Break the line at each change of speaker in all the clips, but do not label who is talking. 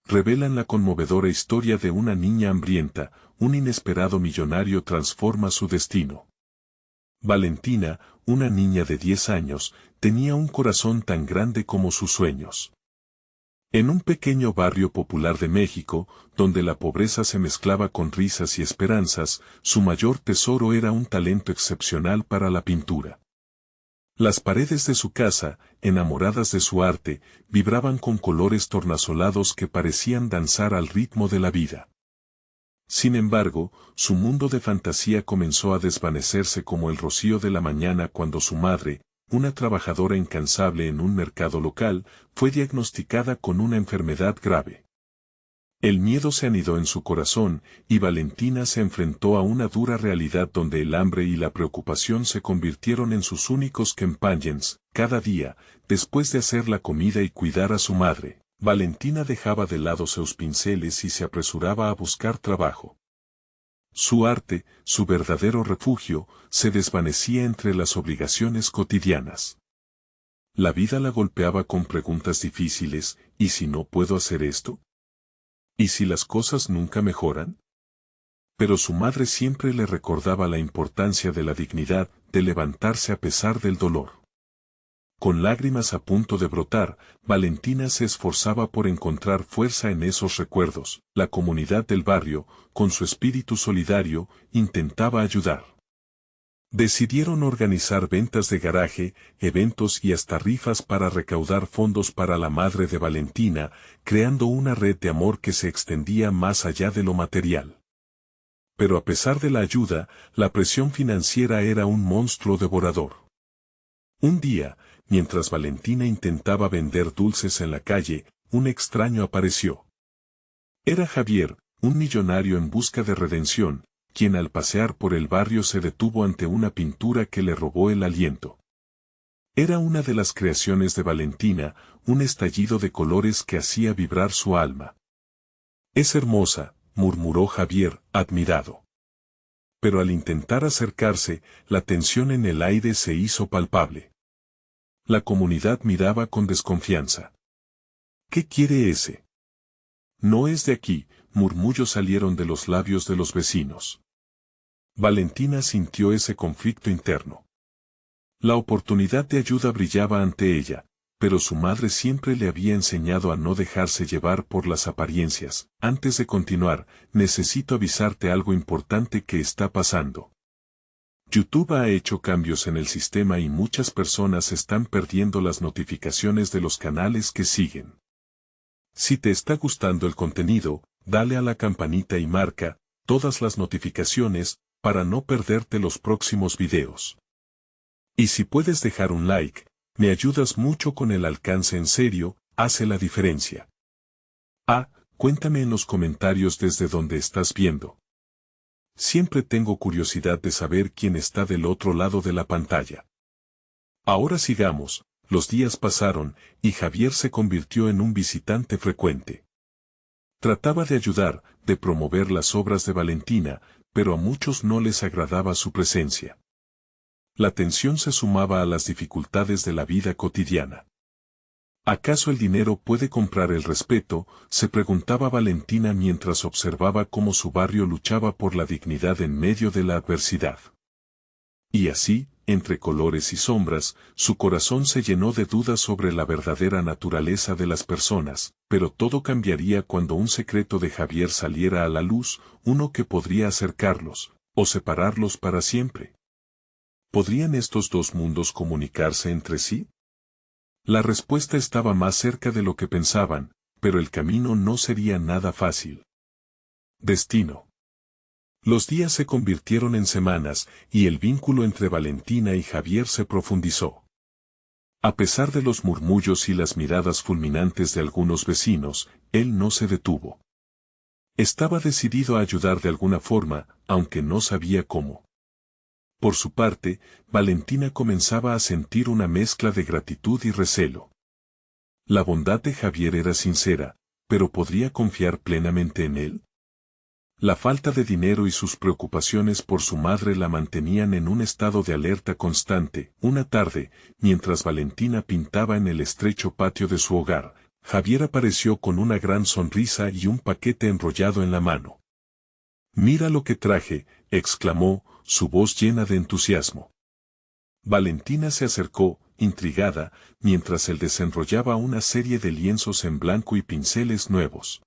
revelan la conmovedora historia de una niña hambrienta. Un inesperado millonario transforma su destino. Valentina, una niña de 10 años, tenía un corazón tan grande como sus sueños. En un pequeño barrio popular de México, donde la pobreza se mezclaba con risas y esperanzas, su mayor tesoro era un talento excepcional para la pintura. Las paredes de su casa, enamoradas de su arte, vibraban con colores tornasolados que parecían danzar al ritmo de la vida. Sin embargo, su mundo de fantasía comenzó a desvanecerse como el rocío de la mañana cuando su madre, una trabajadora incansable en un mercado local, fue diagnosticada con una enfermedad grave. El miedo se anidó en su corazón, y Valentina se enfrentó a una dura realidad donde el hambre y la preocupación se convirtieron en sus únicos companions. Cada día, después de hacer la comida y cuidar a su madre, Valentina dejaba de lado sus pinceles y se apresuraba a buscar trabajo. Su arte, su verdadero refugio, se desvanecía entre las obligaciones cotidianas. La vida la golpeaba con preguntas difíciles: ¿y si no puedo hacer esto? ¿Y si las cosas nunca mejoran? Pero su madre siempre le recordaba la importancia de la dignidad, de levantarse a pesar del dolor. Con lágrimas a punto de brotar, Valentina se esforzaba por encontrar fuerza en esos recuerdos. La comunidad del barrio, con su espíritu solidario, intentaba ayudar. Decidieron organizar ventas de garaje, eventos y hasta rifas para recaudar fondos para la madre de Valentina, creando una red de amor que se extendía más allá de lo material. Pero a pesar de la ayuda, la presión financiera era un monstruo devorador. Un día, mientras Valentina intentaba vender dulces en la calle, un extraño apareció. Era Javier, un millonario en busca de redención, quien al pasear por el barrio se detuvo ante una pintura que le robó el aliento. Era una de las creaciones de Valentina, un estallido de colores que hacía vibrar su alma. «Es hermosa», murmuró Javier, admirado. Pero al intentar acercarse, la tensión en el aire se hizo palpable. La comunidad miraba con desconfianza. «¿Qué quiere ese?» «No es de aquí», murmullos salieron de los labios de los vecinos. Valentina sintió ese conflicto interno. La oportunidad de ayuda brillaba ante ella, pero su madre siempre le había enseñado a no dejarse llevar por las apariencias. «Antes de continuar, necesito avisarte algo importante que está pasando. YouTube ha hecho cambios en el sistema y muchas personas están perdiendo las notificaciones de los canales que siguen. Si te está gustando el contenido, dale a la campanita y marca todas las notificaciones para no perderte los próximos videos. Y si puedes dejar un like, me ayudas mucho con el alcance. En serio, hace la diferencia. Cuéntame en los comentarios desde donde estás viendo. Siempre tengo curiosidad de saber quién está del otro lado de la pantalla. Ahora sigamos. Los días pasaron, y Javier se convirtió en un visitante frecuente. Trataba de ayudar, de promover las obras de Valentina, pero a muchos no les agradaba su presencia. La tensión se sumaba a las dificultades de la vida cotidiana. ¿Acaso el dinero puede comprar el respeto?, se preguntaba Valentina mientras observaba cómo su barrio luchaba por la dignidad en medio de la adversidad. Y así, entre colores y sombras, su corazón se llenó de dudas sobre la verdadera naturaleza de las personas, pero todo cambiaría cuando un secreto de Javier saliera a la luz, uno que podría acercarlos, o separarlos para siempre. ¿Podrían estos dos mundos comunicarse entre sí? La respuesta estaba más cerca de lo que pensaban, pero el camino no sería nada fácil. Destino. Los días se convirtieron en semanas, y el vínculo entre Valentina y Javier se profundizó. A pesar de los murmullos y las miradas fulminantes de algunos vecinos, él no se detuvo. Estaba decidido a ayudar de alguna forma, aunque no sabía cómo. Por su parte, Valentina comenzaba a sentir una mezcla de gratitud y recelo. La bondad de Javier era sincera, pero ¿podría confiar plenamente en él? La falta de dinero y sus preocupaciones por su madre la mantenían en un estado de alerta constante. Una tarde, mientras Valentina pintaba en el estrecho patio de su hogar, Javier apareció con una gran sonrisa y un paquete enrollado en la mano. «Mira lo que traje», exclamó, su voz llena de entusiasmo. Valentina se acercó, intrigada, mientras él desenrollaba una serie de lienzos en blanco y pinceles nuevos.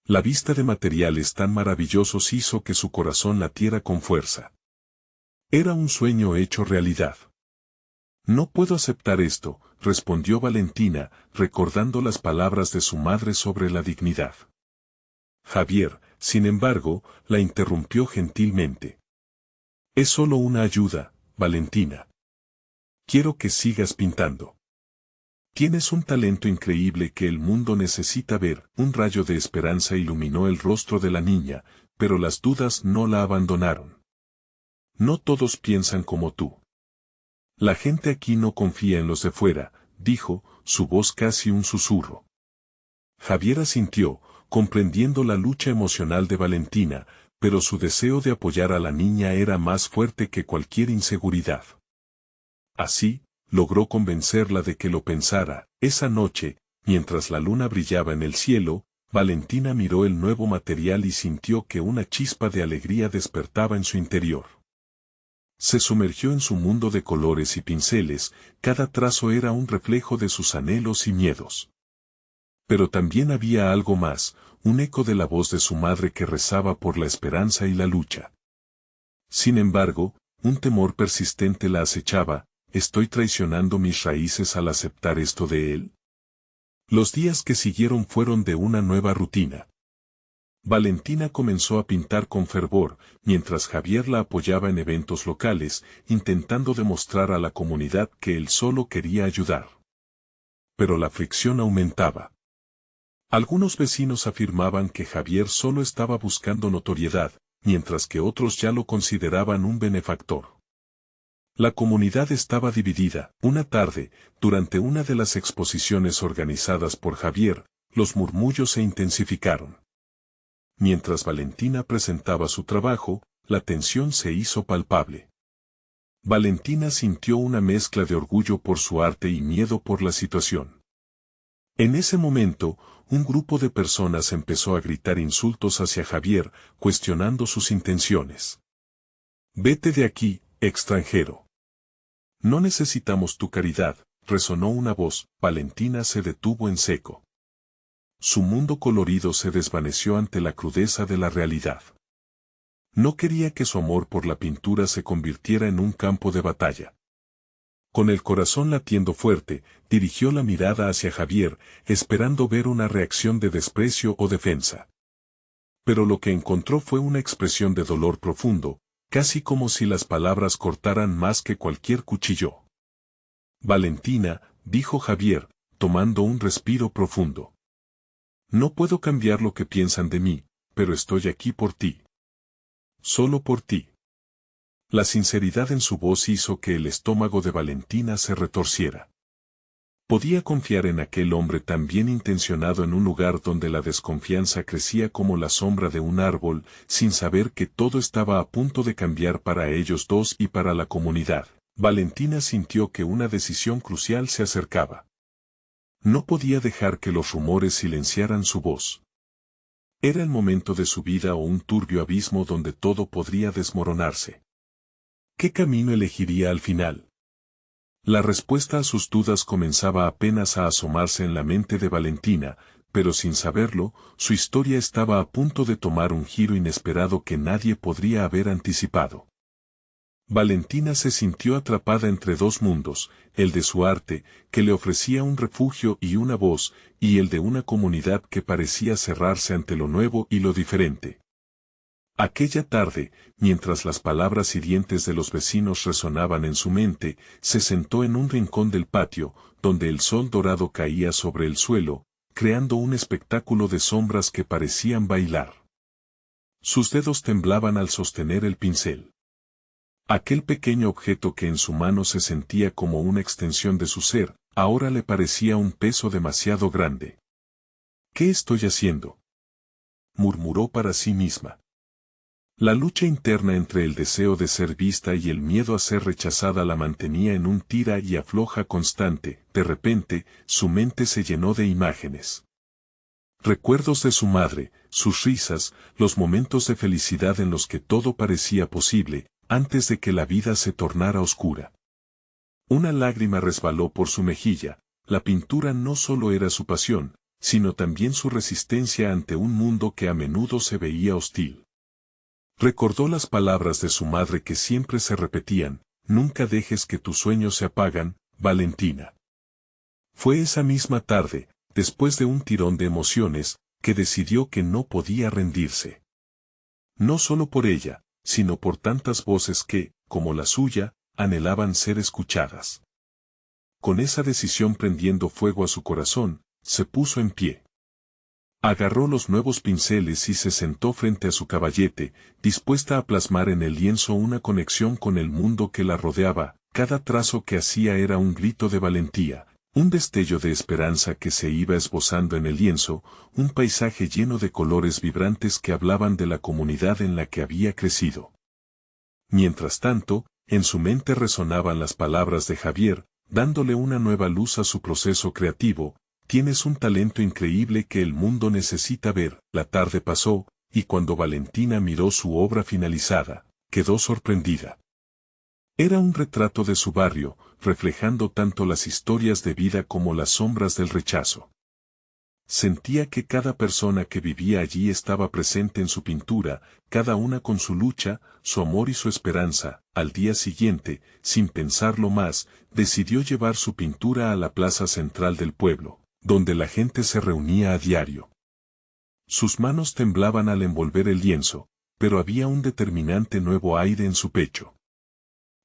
La vista de materiales tan maravillosos hizo que su corazón latiera con fuerza. Era un sueño hecho realidad. «No puedo aceptar esto», respondió Valentina, recordando las palabras de su madre sobre la dignidad. Javier, sin embargo, la interrumpió gentilmente. «Es solo una ayuda, Valentina. Quiero que sigas pintando. Tienes un talento increíble que el mundo necesita ver». Un rayo de esperanza iluminó el rostro de la niña, pero las dudas no la abandonaron. «No todos piensan como tú. La gente aquí no confía en los de fuera», dijo, su voz casi un susurro. Javier asintió, comprendiendo la lucha emocional de Valentina, pero su deseo de apoyar a la niña era más fuerte que cualquier inseguridad. Así, logró convencerla de que lo pensara. Esa noche, mientras la luna brillaba en el cielo, Valentina miró el nuevo material y sintió que una chispa de alegría despertaba en su interior. Se sumergió en su mundo de colores y pinceles, cada trazo era un reflejo de sus anhelos y miedos. Pero también había algo más, un eco de la voz de su madre que rezaba por la esperanza y la lucha. Sin embargo, un temor persistente la acechaba. ¿Estoy traicionando mis raíces al aceptar esto de él? Los días que siguieron fueron de una nueva rutina. Valentina comenzó a pintar con fervor, mientras Javier la apoyaba en eventos locales, intentando demostrar a la comunidad que él solo quería ayudar. Pero la fricción aumentaba. Algunos vecinos afirmaban que Javier solo estaba buscando notoriedad, mientras que otros ya lo consideraban un benefactor. La comunidad estaba dividida. Una tarde, durante una de las exposiciones organizadas por Javier, los murmullos se intensificaron. Mientras Valentina presentaba su trabajo, la tensión se hizo palpable. Valentina sintió una mezcla de orgullo por su arte y miedo por la situación. En ese momento, un grupo de personas empezó a gritar insultos hacia Javier, cuestionando sus intenciones. «Vete de aquí, extranjero. No necesitamos tu caridad», resonó una voz. Valentina se detuvo en seco. Su mundo colorido se desvaneció ante la crudeza de la realidad. No quería que su amor por la pintura se convirtiera en un campo de batalla. Con el corazón latiendo fuerte, dirigió la mirada hacia Javier, esperando ver una reacción de desprecio o defensa. Pero lo que encontró fue una expresión de dolor profundo, casi como si las palabras cortaran más que cualquier cuchillo. «Valentina», dijo Javier, tomando un respiro profundo. «No puedo cambiar lo que piensan de mí, pero estoy aquí por ti. Solo por ti». La sinceridad en su voz hizo que el estómago de Valentina se retorciera. Podía confiar en aquel hombre tan bien intencionado en un lugar donde la desconfianza crecía como la sombra de un árbol, sin saber que todo estaba a punto de cambiar para ellos dos y para la comunidad. Valentina sintió que una decisión crucial se acercaba. No podía dejar que los rumores silenciaran su voz. Era el momento de su vida o un turbio abismo donde todo podría desmoronarse. ¿Qué camino elegiría al final? La respuesta a sus dudas comenzaba apenas a asomarse en la mente de Valentina, pero sin saberlo, su historia estaba a punto de tomar un giro inesperado que nadie podría haber anticipado. Valentina se sintió atrapada entre dos mundos, el de su arte, que le ofrecía un refugio y una voz, y el de una comunidad que parecía cerrarse ante lo nuevo y lo diferente. Aquella tarde, mientras las palabras hirientes de los vecinos resonaban en su mente, se sentó en un rincón del patio, donde el sol dorado caía sobre el suelo, creando un espectáculo de sombras que parecían bailar. Sus dedos temblaban al sostener el pincel. Aquel pequeño objeto que en su mano se sentía como una extensión de su ser, ahora le parecía un peso demasiado grande. «¿Qué estoy haciendo?», murmuró para sí misma. La lucha interna entre el deseo de ser vista y el miedo a ser rechazada la mantenía en un tira y afloja constante. De repente, su mente se llenó de imágenes. Recuerdos de su madre, sus risas, los momentos de felicidad en los que todo parecía posible, antes de que la vida se tornara oscura. Una lágrima resbaló por su mejilla. La pintura no solo era su pasión, sino también su resistencia ante un mundo que a menudo se veía hostil. Recordó las palabras de su madre que siempre se repetían: nunca dejes que tus sueños se apagan, Valentina. Fue esa misma tarde, después de un tirón de emociones, que decidió que no podía rendirse. No solo por ella, sino por tantas voces que, como la suya, anhelaban ser escuchadas. Con esa decisión prendiendo fuego a su corazón, se puso en pie. Agarró los nuevos pinceles y se sentó frente a su caballete, dispuesta a plasmar en el lienzo una conexión con el mundo que la rodeaba. Cada trazo que hacía era un grito de valentía, un destello de esperanza que se iba esbozando en el lienzo, un paisaje lleno de colores vibrantes que hablaban de la comunidad en la que había crecido. Mientras tanto, en su mente resonaban las palabras de Javier, dándole una nueva luz a su proceso creativo: tienes un talento increíble que el mundo necesita ver. La tarde pasó, y cuando Valentina miró su obra finalizada, quedó sorprendida. Era un retrato de su barrio, reflejando tanto las historias de vida como las sombras del rechazo. Sentía que cada persona que vivía allí estaba presente en su pintura, cada una con su lucha, su amor y su esperanza. Al día siguiente, sin pensarlo más, decidió llevar su pintura a la plaza central del pueblo, donde la gente se reunía a diario. Sus manos temblaban al envolver el lienzo, pero había un determinante nuevo aire en su pecho.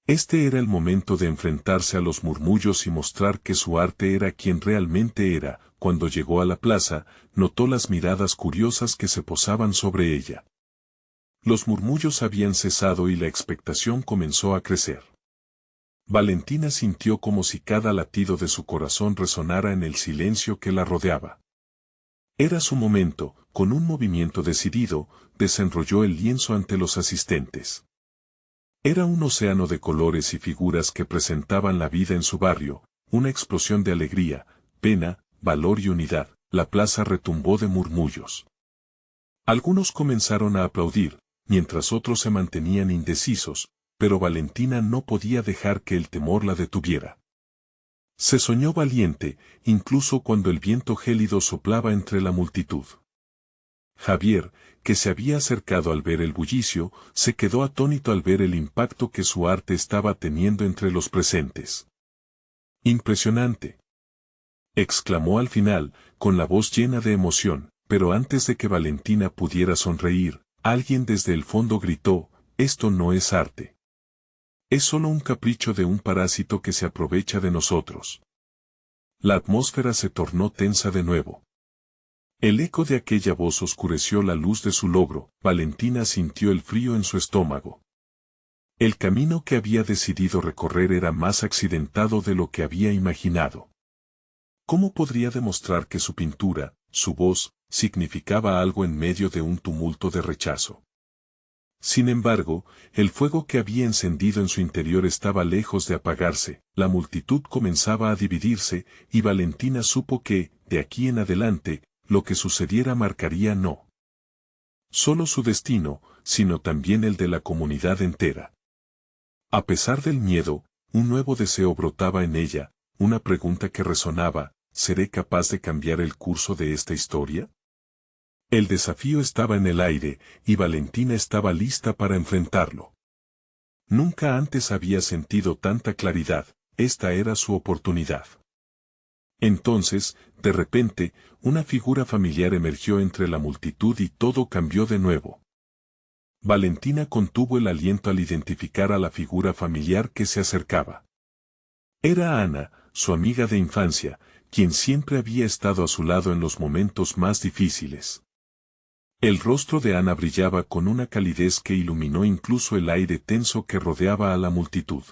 Este era el momento de enfrentarse a los murmullos y mostrar que su arte era quien realmente era. Cuando llegó a la plaza, notó las miradas curiosas que se posaban sobre ella. Los murmullos habían cesado y la expectación comenzó a crecer. Valentina sintió como si cada latido de su corazón resonara en el silencio que la rodeaba. Era su momento. Con un movimiento decidido, desenrolló el lienzo ante los asistentes. Era un océano de colores y figuras que presentaban la vida en su barrio, una explosión de alegría, pena, valor y unidad. La plaza retumbó de murmullos. Algunos comenzaron a aplaudir, mientras otros se mantenían indecisos, pero Valentina no podía dejar que el temor la detuviera. Se soñó valiente, incluso cuando el viento gélido soplaba entre la multitud. Javier, que se había acercado al ver el bullicio, se quedó atónito al ver el impacto que su arte estaba teniendo entre los presentes. «Impresionante», exclamó al final, con la voz llena de emoción, pero antes de que Valentina pudiera sonreír, alguien desde el fondo gritó: «Esto no es arte. Es solo un capricho de un parásito que se aprovecha de nosotros». La atmósfera se tornó tensa de nuevo. El eco de aquella voz oscureció la luz de su logro. Valentina sintió el frío en su estómago. El camino que había decidido recorrer era más accidentado de lo que había imaginado. ¿Cómo podría demostrar que su pintura, su voz, significaba algo en medio de un tumulto de rechazo? Sin embargo, el fuego que había encendido en su interior estaba lejos de apagarse. La multitud comenzaba a dividirse, y Valentina supo que, de aquí en adelante, lo que sucediera marcaría no solo su destino, sino también el de la comunidad entera. A pesar del miedo, un nuevo deseo brotaba en ella, una pregunta que resonaba: ¿seré capaz de cambiar el curso de esta historia? El desafío estaba en el aire, y Valentina estaba lista para enfrentarlo. Nunca antes había sentido tanta claridad. Esta era su oportunidad. Entonces, de repente, una figura familiar emergió entre la multitud y todo cambió de nuevo. Valentina contuvo el aliento al identificar a la figura familiar que se acercaba. Era Ana, su amiga de infancia, quien siempre había estado a su lado en los momentos más difíciles. El rostro de Ana brillaba con una calidez que iluminó incluso el aire tenso que rodeaba a la multitud.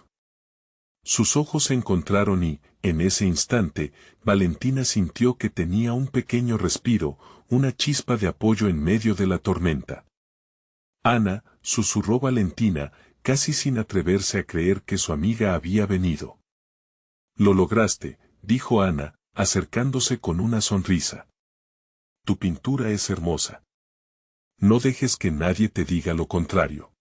Sus ojos se encontraron y, en ese instante, Valentina sintió que tenía un pequeño respiro, una chispa de apoyo en medio de la tormenta. Ana, susurró Valentina, casi sin atreverse a creer que su amiga había venido. Lo lograste, dijo Ana, acercándose con una sonrisa. Tu pintura es hermosa. No dejes que nadie te diga lo contrario.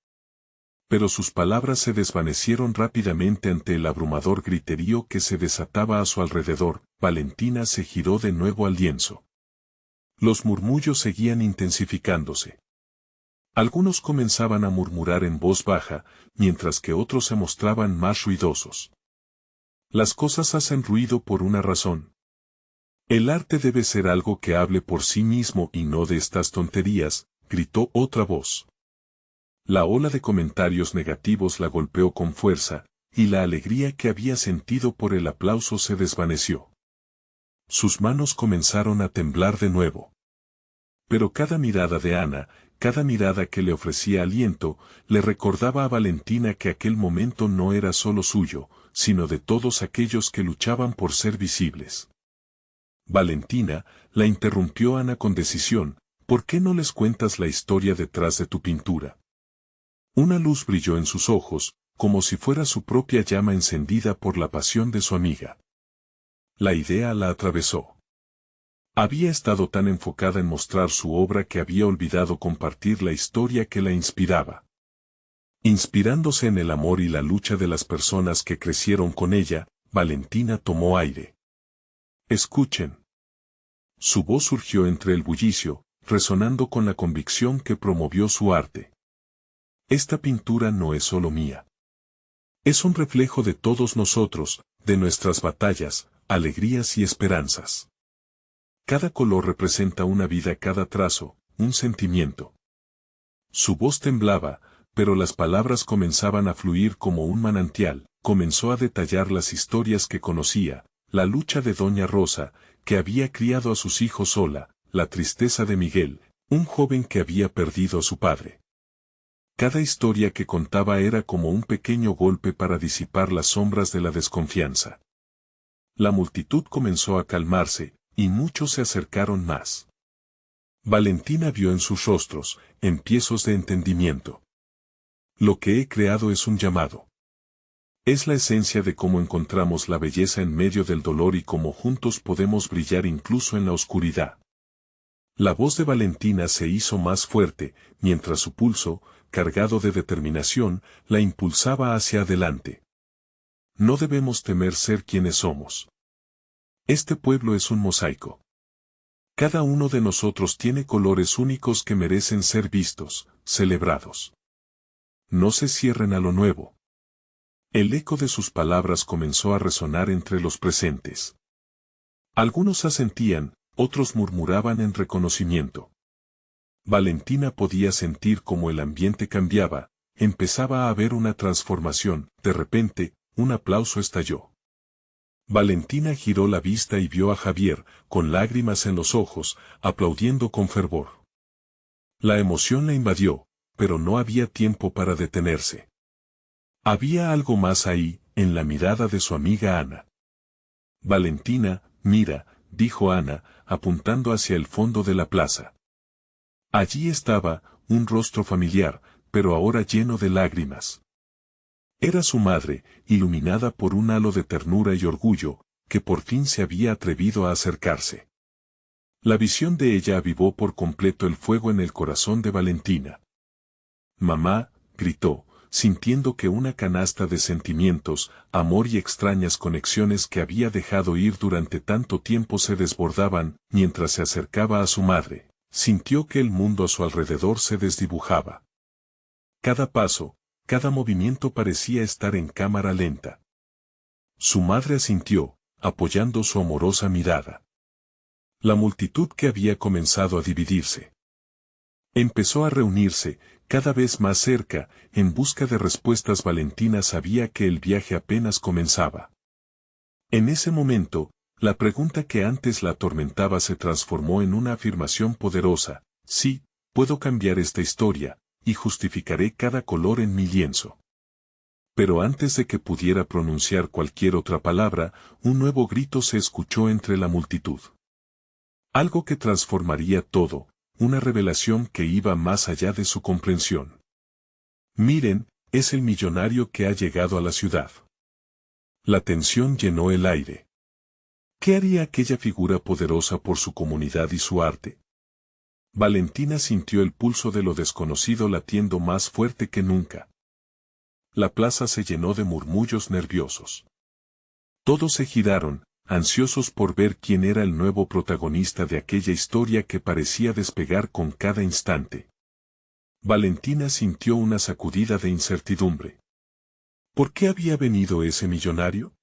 Pero sus palabras se desvanecieron rápidamente ante el abrumador griterío que se desataba a su alrededor. Valentina se giró de nuevo al lienzo. Los murmullos seguían intensificándose. Algunos comenzaban a murmurar en voz baja, mientras que otros se mostraban más ruidosos. Las cosas hacen ruido por una razón. El arte debe ser algo que hable por sí mismo y no de estas tonterías, gritó otra voz. La ola de comentarios negativos la golpeó con fuerza, y la alegría que había sentido por el aplauso se desvaneció. Sus manos comenzaron a temblar de nuevo. Pero cada mirada de Ana, cada mirada que le ofrecía aliento, le recordaba a Valentina que aquel momento no era solo suyo, sino de todos aquellos que luchaban por ser visibles. Valentina, la interrumpió Ana con decisión, ¿por qué no les cuentas la historia detrás de tu pintura? Una luz brilló en sus ojos, como si fuera su propia llama encendida por la pasión de su amiga. La idea la atravesó. Había estado tan enfocada en mostrar su obra que había olvidado compartir la historia que la inspiraba. Inspirándose en el amor y la lucha de las personas que crecieron con ella, Valentina tomó aire. Escuchen. Su voz surgió entre el bullicio, resonando con la convicción que promovió su arte. Esta pintura no es solo mía. Es un reflejo de todos nosotros, de nuestras batallas, alegrías y esperanzas. Cada color representa una vida, cada trazo, un sentimiento. Su voz temblaba, pero las palabras comenzaban a fluir como un manantial. Comenzó a detallar las historias que conocía, la lucha de Doña Rosa, que había criado a sus hijos sola, la tristeza de Miguel, un joven que había perdido a su padre. Cada historia que contaba era como un pequeño golpe para disipar las sombras de la desconfianza. La multitud comenzó a calmarse, y muchos se acercaron más. Valentina vio en sus rostros empiezos de entendimiento. Lo que he creado es un llamado. Es la esencia de cómo encontramos la belleza en medio del dolor y cómo juntos podemos brillar incluso en la oscuridad. La voz de Valentina se hizo más fuerte, mientras su pulso, cargado de determinación, la impulsaba hacia adelante. No debemos temer ser quienes somos. Este pueblo es un mosaico. Cada uno de nosotros tiene colores únicos que merecen ser vistos, celebrados. No se cierren a lo nuevo. El eco de sus palabras comenzó a resonar entre los presentes. Algunos asentían, otros murmuraban en reconocimiento. Valentina podía sentir cómo el ambiente cambiaba, empezaba a haber una transformación. De repente, un aplauso estalló. Valentina giró la vista y vio a Javier, con lágrimas en los ojos, aplaudiendo con fervor. La emoción la invadió, pero no había tiempo para detenerse. Había algo más ahí, en la mirada de su amiga Ana. Valentina, mira, dijo Ana, apuntando hacia el fondo de la plaza. Allí estaba, un rostro familiar, pero ahora lleno de lágrimas. Era su madre, iluminada por un halo de ternura y orgullo, que por fin se había atrevido a acercarse. La visión de ella avivó por completo el fuego en el corazón de Valentina. Mamá, gritó, sintiendo que una canasta de sentimientos, amor y extrañas conexiones que había dejado ir durante tanto tiempo se desbordaban. Mientras se acercaba a su madre, sintió que el mundo a su alrededor se desdibujaba. Cada paso, cada movimiento parecía estar en cámara lenta. Su madre asintió, apoyando su amorosa mirada. La multitud que había comenzado a dividirse empezó a reunirse, cada vez más cerca, en busca de respuestas. Valentina sabía que el viaje apenas comenzaba. En ese momento, la pregunta que antes la atormentaba se transformó en una afirmación poderosa: sí, puedo cambiar esta historia, y justificaré cada color en mi lienzo. Pero antes de que pudiera pronunciar cualquier otra palabra, un nuevo grito se escuchó entre la multitud. Algo que transformaría todo, una revelación que iba más allá de su comprensión. Miren, es el millonario que ha llegado a la ciudad. La tensión llenó el aire. ¿Qué haría aquella figura poderosa por su comunidad y su arte? Valentina sintió el pulso de lo desconocido latiendo más fuerte que nunca. La plaza se llenó de murmullos nerviosos. Todos se giraron, ansiosos por ver quién era el nuevo protagonista de aquella historia que parecía despegar con cada instante. Valentina sintió una sacudida de incertidumbre. ¿Por qué había venido ese millonario?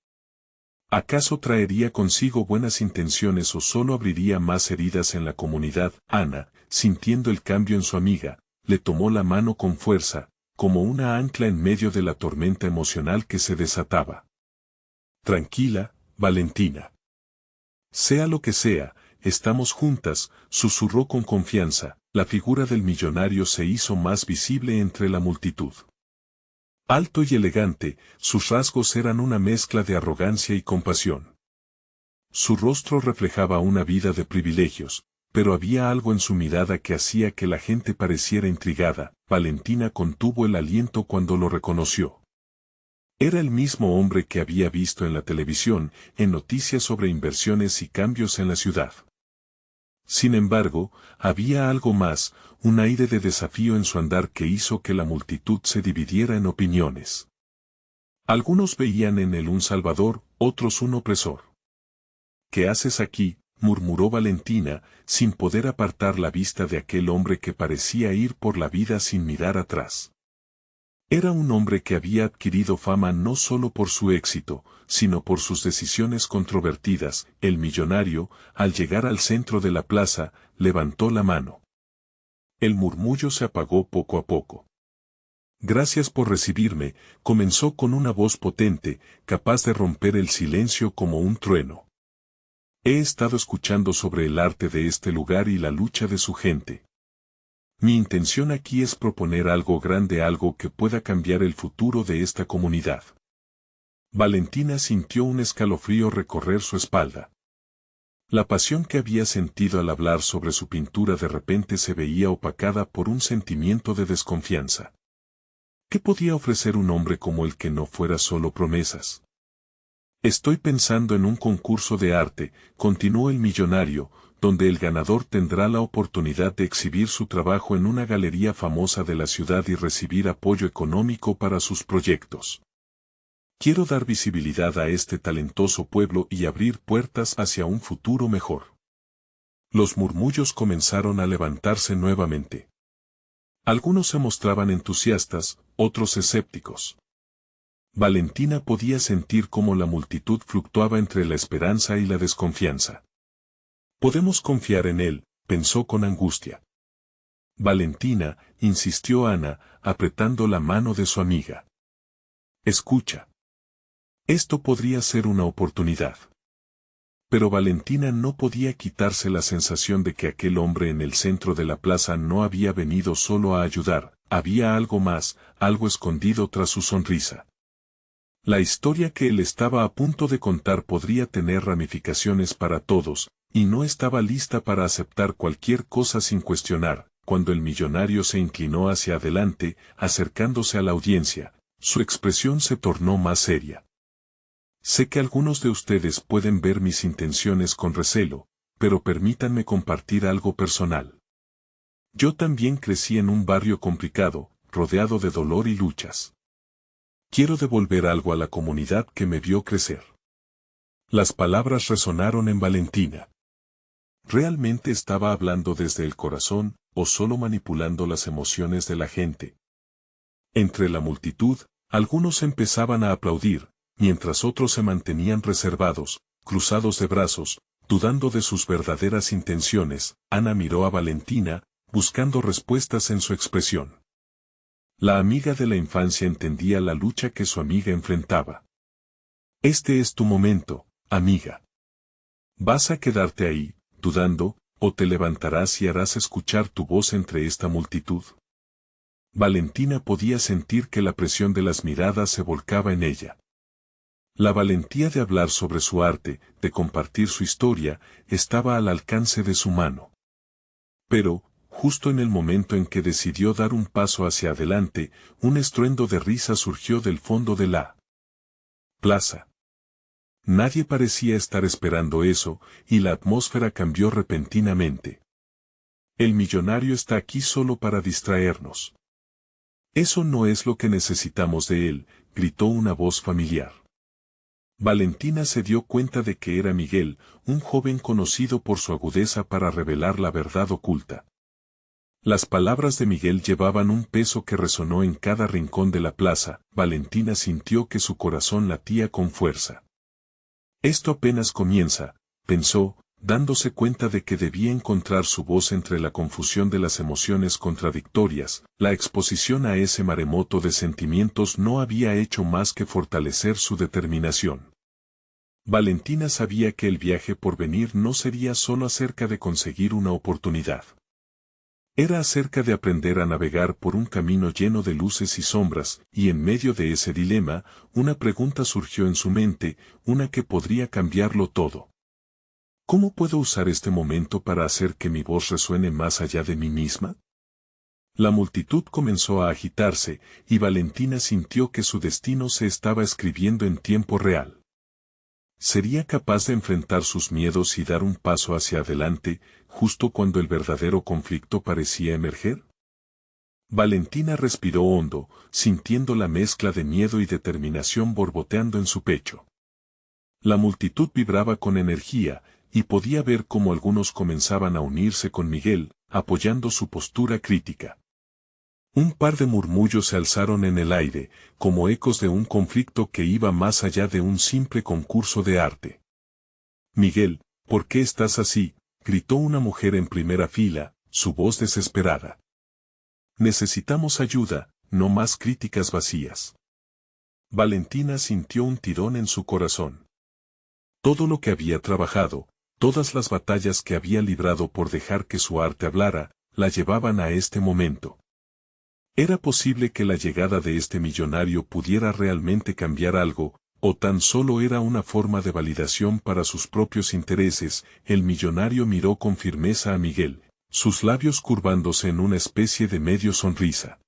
¿Acaso traería consigo buenas intenciones o solo abriría más heridas en la comunidad? Ana, sintiendo el cambio en su amiga, le tomó la mano con fuerza, como una ancla en medio de la tormenta emocional que se desataba. Tranquila, Valentina. Sea lo que sea, estamos juntas, susurró con confianza. La figura del millonario se hizo más visible entre la multitud. Alto y elegante, sus rasgos eran una mezcla de arrogancia y compasión. Su rostro reflejaba una vida de privilegios, pero había algo en su mirada que hacía que la gente pareciera intrigada. Valentina contuvo el aliento cuando lo reconoció. Era el mismo hombre que había visto en la televisión, en noticias sobre inversiones y cambios en la ciudad. Sin embargo, había algo más, un aire de desafío en su andar que hizo que la multitud se dividiera en opiniones. Algunos veían en él un salvador, otros un opresor. ¿Qué haces aquí?, murmuró Valentina, sin poder apartar la vista de aquel hombre que parecía ir por la vida sin mirar atrás. Era un hombre que había adquirido fama no solo por su éxito, sino por sus decisiones controvertidas. El millonario, al llegar al centro de la plaza, levantó la mano. El murmullo se apagó poco a poco. Gracias por recibirme, comenzó con una voz potente, capaz de romper el silencio como un trueno. He estado escuchando sobre el arte de este lugar y la lucha de su gente. Mi intención aquí es proponer algo grande, algo que pueda cambiar el futuro de esta comunidad. Valentina sintió un escalofrío recorrer su espalda. La pasión que había sentido al hablar sobre su pintura de repente se veía opacada por un sentimiento de desconfianza. ¿Qué podía ofrecer un hombre como él que no fuera solo promesas? Estoy pensando en un concurso de arte, continuó el millonario, donde el ganador tendrá la oportunidad de exhibir su trabajo en una galería famosa de la ciudad y recibir apoyo económico para sus proyectos. Quiero dar visibilidad a este talentoso pueblo y abrir puertas hacia un futuro mejor. Los murmullos comenzaron a levantarse nuevamente. Algunos se mostraban entusiastas, otros escépticos. Valentina podía sentir cómo la multitud fluctuaba entre la esperanza y la desconfianza. Podemos confiar en él, pensó con angustia. Valentina, insistió Ana, apretando la mano de su amiga. Escucha. Esto podría ser una oportunidad. Pero Valentina no podía quitarse la sensación de que aquel hombre en el centro de la plaza no había venido solo a ayudar, había algo más, algo escondido tras su sonrisa. La historia que él estaba a punto de contar podría tener ramificaciones para todos, y no estaba lista para aceptar cualquier cosa sin cuestionar. Cuando el millonario se inclinó hacia adelante, acercándose a la audiencia, su expresión se tornó más seria. Sé que algunos de ustedes pueden ver mis intenciones con recelo, pero permítanme compartir algo personal. Yo también crecí en un barrio complicado, rodeado de dolor y luchas. Quiero devolver algo a la comunidad que me vio crecer. Las palabras resonaron en Valentina. ¿Realmente estaba hablando desde el corazón, o solo manipulando las emociones de la gente? Entre la multitud, algunos empezaban a aplaudir, mientras otros se mantenían reservados, cruzados de brazos, dudando de sus verdaderas intenciones. Ana miró a Valentina, buscando respuestas en su expresión. La amiga de la infancia entendía la lucha que su amiga enfrentaba. Este es tu momento, amiga. ¿Vas a quedarte ahí, dudando, o te levantarás y harás escuchar tu voz entre esta multitud? Valentina podía sentir que la presión de las miradas se volcaba en ella. La valentía de hablar sobre su arte, de compartir su historia, estaba al alcance de su mano. Pero, justo en el momento en que decidió dar un paso hacia adelante, un estruendo de risa surgió del fondo de la plaza. Nadie parecía estar esperando eso, y la atmósfera cambió repentinamente. El millonario está aquí solo para distraernos. Eso no es lo que necesitamos de él, gritó una voz familiar. Valentina se dio cuenta de que era Miguel, un joven conocido por su agudeza para revelar la verdad oculta. Las palabras de Miguel llevaban un peso que resonó en cada rincón de la plaza. Valentina sintió que su corazón latía con fuerza. Esto apenas comienza, pensó, dándose cuenta de que debía encontrar su voz entre la confusión de las emociones contradictorias. La exposición a ese maremoto de sentimientos no había hecho más que fortalecer su determinación. Valentina sabía que el viaje por venir no sería solo acerca de conseguir una oportunidad. Era acerca de aprender a navegar por un camino lleno de luces y sombras, y en medio de ese dilema, una pregunta surgió en su mente, una que podría cambiarlo todo. ¿Cómo puedo usar este momento para hacer que mi voz resuene más allá de mí misma? La multitud comenzó a agitarse, y Valentina sintió que su destino se estaba escribiendo en tiempo real. ¿Sería capaz de enfrentar sus miedos y dar un paso hacia adelante, justo cuando el verdadero conflicto parecía emerger? Valentina respiró hondo, sintiendo la mezcla de miedo y determinación borboteando en su pecho. La multitud vibraba con energía, y podía ver cómo algunos comenzaban a unirse con Miguel, apoyando su postura crítica. Un par de murmullos se alzaron en el aire, como ecos de un conflicto que iba más allá de un simple concurso de arte. «Miguel, ¿por qué estás así?», gritó una mujer en primera fila, su voz desesperada. «Necesitamos ayuda, no más críticas vacías». Valentina sintió un tirón en su corazón. Todo lo que había trabajado, todas las batallas que había librado por dejar que su arte hablara, la llevaban a este momento. ¿Era posible que la llegada de este millonario pudiera realmente cambiar algo, o tan solo era una forma de validación para sus propios intereses? El millonario miró con firmeza a Miguel, sus labios curvándose en una especie de medio sonrisa.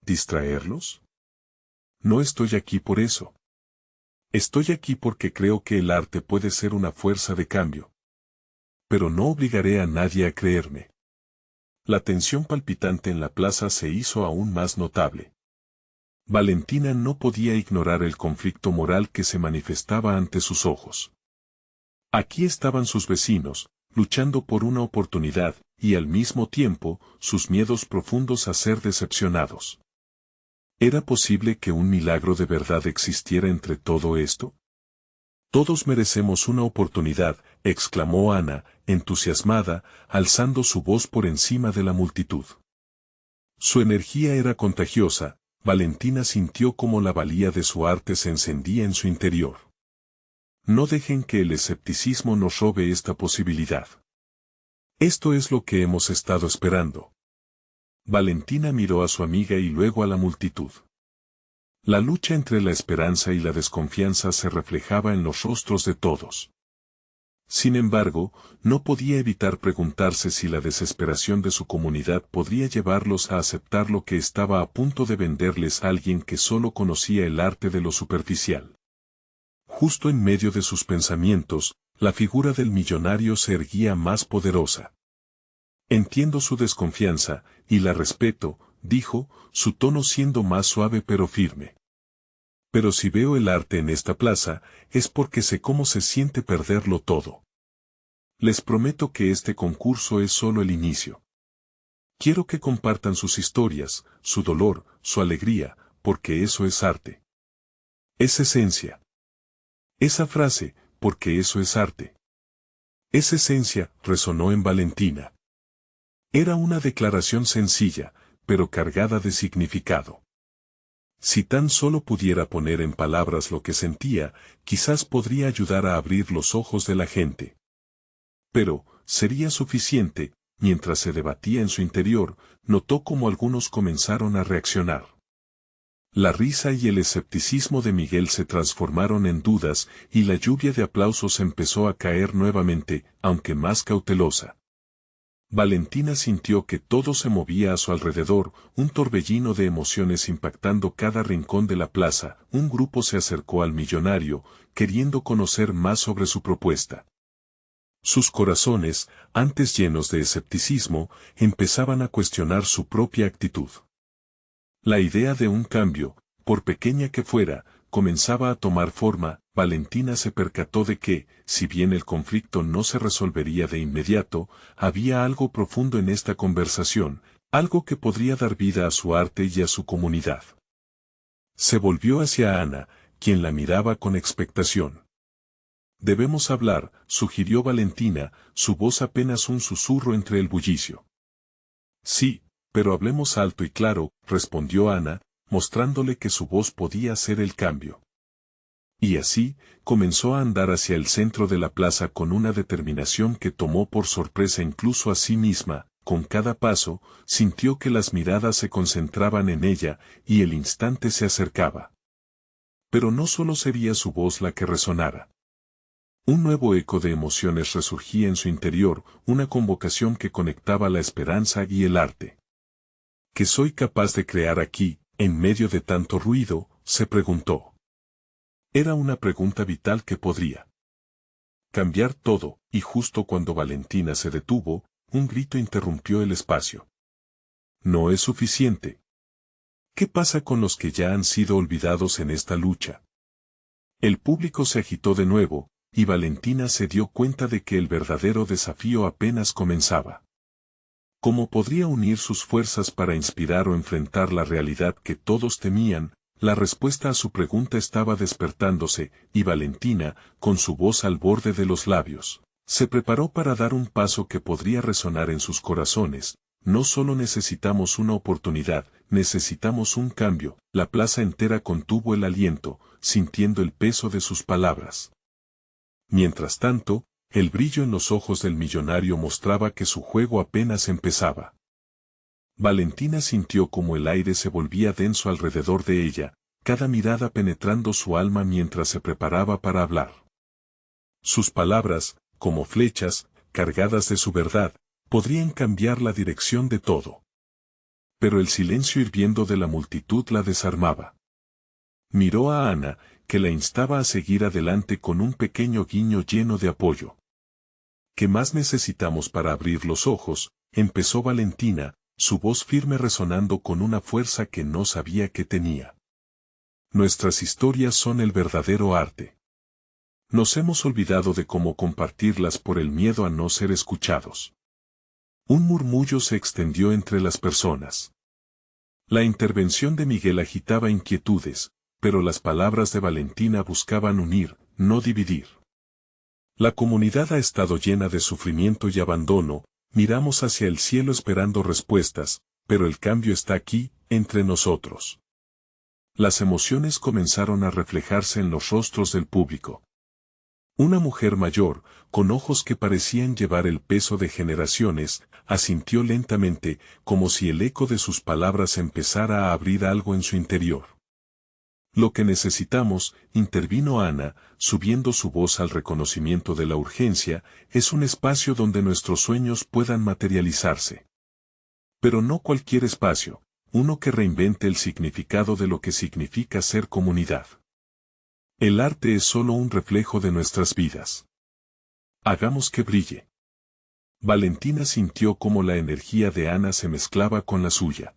¿Distraerlos? No estoy aquí por eso. Estoy aquí porque creo que el arte puede ser una fuerza de cambio. Pero no obligaré a nadie a creerme. La tensión palpitante en la plaza se hizo aún más notable. Valentina no podía ignorar el conflicto moral que se manifestaba ante sus ojos. Aquí estaban sus vecinos, luchando por una oportunidad, y al mismo tiempo, sus miedos profundos a ser decepcionados. ¿Era posible que un milagro de verdad existiera entre todo esto? Todos merecemos una oportunidad, exclamó Ana, entusiasmada, alzando su voz por encima de la multitud. Su energía era contagiosa. Valentina sintió cómo la valía de su arte se encendía en su interior. No dejen que el escepticismo nos robe esta posibilidad. Esto es lo que hemos estado esperando. Valentina miró a su amiga y luego a la multitud. La lucha entre la esperanza y la desconfianza se reflejaba en los rostros de todos. Sin embargo, no podía evitar preguntarse si la desesperación de su comunidad podría llevarlos a aceptar lo que estaba a punto de venderles a alguien que solo conocía el arte de lo superficial. Justo en medio de sus pensamientos, la figura del millonario se erguía más poderosa. Entiendo su desconfianza, y la respeto, dijo, su tono siendo más suave pero firme. Pero si veo el arte en esta plaza, es porque sé cómo se siente perderlo todo. Les prometo que este concurso es solo el inicio. Quiero que compartan sus historias, su dolor, su alegría, porque eso es arte. Es esencia. Esa frase, porque eso es arte. Es esencia, resonó en Valentina. Era una declaración sencilla, pero cargada de significado. Si tan solo pudiera poner en palabras lo que sentía, quizás podría ayudar a abrir los ojos de la gente. Pero, ¿sería suficiente? Mientras se debatía en su interior, notó cómo algunos comenzaron a reaccionar. La risa y el escepticismo de Miguel se transformaron en dudas, y la lluvia de aplausos empezó a caer nuevamente, aunque más cautelosa. Valentina sintió que todo se movía a su alrededor, un torbellino de emociones impactando cada rincón de la plaza. Un grupo se acercó al millonario, queriendo conocer más sobre su propuesta. Sus corazones, antes llenos de escepticismo, empezaban a cuestionar su propia actitud. La idea de un cambio, por pequeña que fuera, comenzaba a tomar forma. Valentina se percató de que, si bien el conflicto no se resolvería de inmediato, había algo profundo en esta conversación, algo que podría dar vida a su arte y a su comunidad. Se volvió hacia Ana, quien la miraba con expectación. Debemos hablar, sugirió Valentina, su voz apenas un susurro entre el bullicio. Sí, pero hablemos alto y claro, respondió Ana, mostrándole que su voz podía hacer el cambio. Y así, comenzó a andar hacia el centro de la plaza con una determinación que tomó por sorpresa incluso a sí misma. Con cada paso, sintió que las miradas se concentraban en ella, y el instante se acercaba. Pero no solo sería su voz la que resonara. Un nuevo eco de emociones resurgía en su interior, una convocación que conectaba la esperanza y el arte. ¿Qué soy capaz de crear aquí, en medio de tanto ruido?, se preguntó. Era una pregunta vital que podría cambiar todo, y justo cuando Valentina se detuvo, un grito interrumpió el espacio. No es suficiente. ¿Qué pasa con los que ya han sido olvidados en esta lucha? El público se agitó de nuevo, y Valentina se dio cuenta de que el verdadero desafío apenas comenzaba. ¿Cómo podría unir sus fuerzas para inspirar o enfrentar la realidad que todos temían? La respuesta a su pregunta estaba despertándose, y Valentina, con su voz al borde de los labios, se preparó para dar un paso que podría resonar en sus corazones. No solo necesitamos una oportunidad, necesitamos un cambio. La plaza entera contuvo el aliento, sintiendo el peso de sus palabras. Mientras tanto, el brillo en los ojos del millonario mostraba que su juego apenas empezaba. Valentina sintió como el aire se volvía denso alrededor de ella, cada mirada penetrando su alma mientras se preparaba para hablar. Sus palabras, como flechas, cargadas de su verdad, podrían cambiar la dirección de todo. Pero el silencio hirviendo de la multitud la desarmaba. Miró a Ana, que la instaba a seguir adelante con un pequeño guiño lleno de apoyo. ¿Qué más necesitamos para abrir los ojos?, empezó Valentina, su voz firme resonando con una fuerza que no sabía que tenía. Nuestras historias son el verdadero arte. Nos hemos olvidado de cómo compartirlas por el miedo a no ser escuchados. Un murmullo se extendió entre las personas. La intervención de Miguel agitaba inquietudes, pero las palabras de Valentina buscaban unir, no dividir. La comunidad ha estado llena de sufrimiento y abandono, miramos hacia el cielo esperando respuestas, pero el cambio está aquí, entre nosotros. Las emociones comenzaron a reflejarse en los rostros del público. Una mujer mayor, con ojos que parecían llevar el peso de generaciones, asintió lentamente, como si el eco de sus palabras empezara a abrir algo en su interior. Lo que necesitamos, intervino Ana, subiendo su voz al reconocimiento de la urgencia, es un espacio donde nuestros sueños puedan materializarse. Pero no cualquier espacio, uno que reinvente el significado de lo que significa ser comunidad. El arte es solo un reflejo de nuestras vidas. Hagamos que brille. Valentina sintió cómo la energía de Ana se mezclaba con la suya.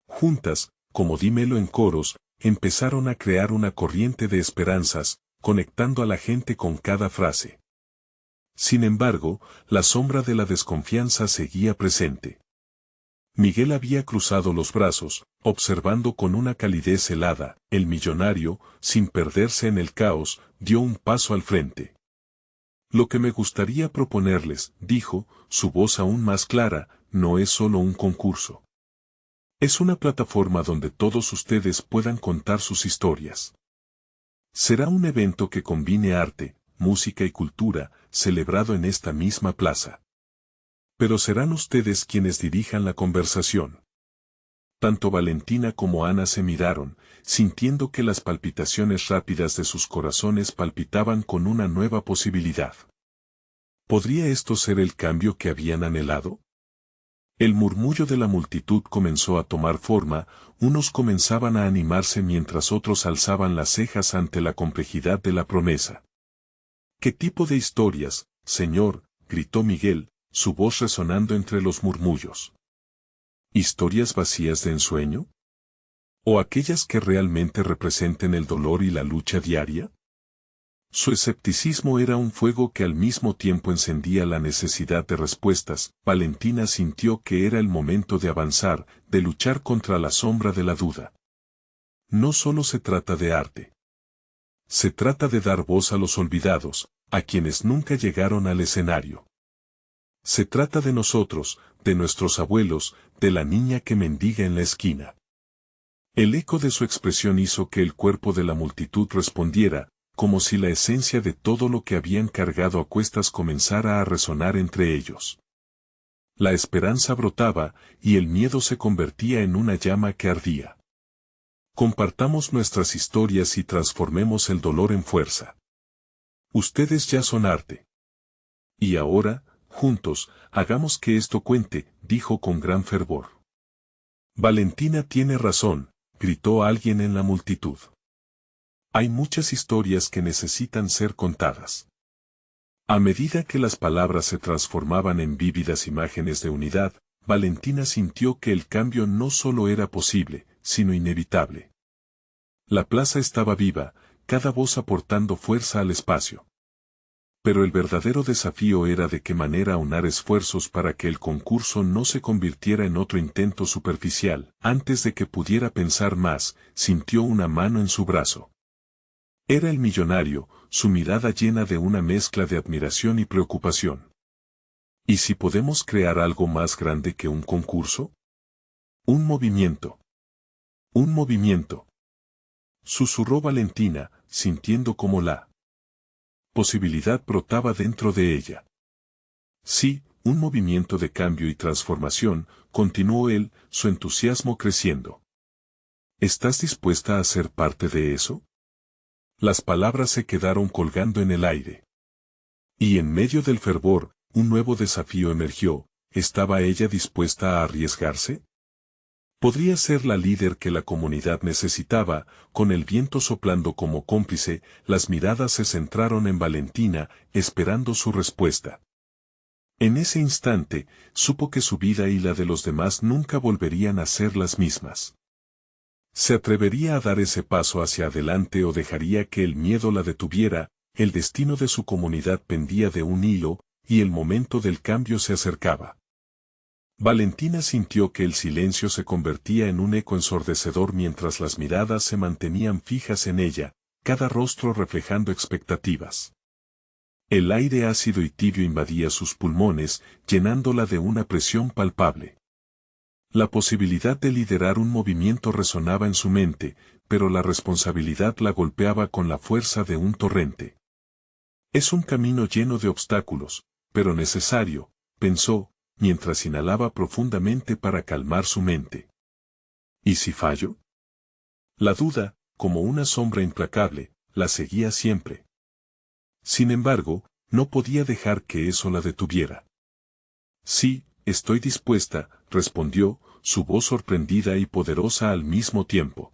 Juntas, como dímelo en coros, empezaron a crear una corriente de esperanzas, conectando a la gente con cada frase. Sin embargo, la sombra de la desconfianza seguía presente. Miguel había cruzado los brazos, observando con una calidez helada. El millonario, sin perderse en el caos, dio un paso al frente. Lo que me gustaría proponerles, dijo, su voz aún más clara, no es solo un concurso. Es una plataforma donde todos ustedes puedan contar sus historias. Será un evento que combine arte, música y cultura, celebrado en esta misma plaza. Pero serán ustedes quienes dirijan la conversación. Tanto Valentina como Ana se miraron, sintiendo que las palpitaciones rápidas de sus corazones palpitaban con una nueva posibilidad. ¿Podría esto ser el cambio que habían anhelado? El murmullo de la multitud comenzó a tomar forma, unos comenzaban a animarse mientras otros alzaban las cejas ante la complejidad de la promesa. ¿Qué tipo de historias, señor?, gritó Miguel, su voz resonando entre los murmullos. ¿Historias vacías de ensueño? ¿O aquellas que realmente representen el dolor y la lucha diaria? Su escepticismo era un fuego que al mismo tiempo encendía la necesidad de respuestas. Valentina sintió que era el momento de avanzar, de luchar contra la sombra de la duda. No solo se trata de arte. Se trata de dar voz a los olvidados, a quienes nunca llegaron al escenario. Se trata de nosotros, de nuestros abuelos, de la niña que mendiga en la esquina. El eco de su expresión hizo que el cuerpo de la multitud respondiera, como si la esencia de todo lo que habían cargado a cuestas comenzara a resonar entre ellos. La esperanza brotaba, y el miedo se convertía en una llama que ardía. Compartamos nuestras historias y transformemos el dolor en fuerza. Ustedes ya son arte. Y ahora, juntos, hagamos que esto cuente, dijo con gran fervor. Valentina tiene razón, gritó alguien en la multitud. Hay muchas historias que necesitan ser contadas. A medida que las palabras se transformaban en vívidas imágenes de unidad, Valentina sintió que el cambio no solo era posible, sino inevitable. La plaza estaba viva, cada voz aportando fuerza al espacio. Pero el verdadero desafío era de qué manera aunar esfuerzos para que el concurso no se convirtiera en otro intento superficial. Antes de que pudiera pensar más, sintió una mano en su brazo. Era el millonario, su mirada llena de una mezcla de admiración y preocupación. ¿Y si podemos crear algo más grande que un concurso? Un movimiento. Un movimiento. Susurró Valentina, sintiendo como la posibilidad brotaba dentro de ella. Sí, un movimiento de cambio y transformación, continuó él, su entusiasmo creciendo. ¿Estás dispuesta a ser parte de eso? Las palabras se quedaron colgando en el aire. Y en medio del fervor, un nuevo desafío emergió. ¿Estaba ella dispuesta a arriesgarse? Podría ser la líder que la comunidad necesitaba. Con el viento soplando como cómplice, las miradas se centraron en Valentina, esperando su respuesta. En ese instante, supo que su vida y la de los demás nunca volverían a ser las mismas. ¿Se atrevería a dar ese paso hacia adelante o dejaría que el miedo la detuviera? El destino de su comunidad pendía de un hilo, y el momento del cambio se acercaba. Valentina sintió que el silencio se convertía en un eco ensordecedor mientras las miradas se mantenían fijas en ella, cada rostro reflejando expectativas. El aire ácido y tibio invadía sus pulmones, llenándola de una presión palpable. La posibilidad de liderar un movimiento resonaba en su mente, pero la responsabilidad la golpeaba con la fuerza de un torrente. Es un camino lleno de obstáculos, pero necesario, pensó, mientras inhalaba profundamente para calmar su mente. ¿Y si fallo? La duda, como una sombra implacable, la seguía siempre. Sin embargo, no podía dejar que eso la detuviera. Sí, estoy dispuesta, respondió, su voz sorprendida y poderosa al mismo tiempo.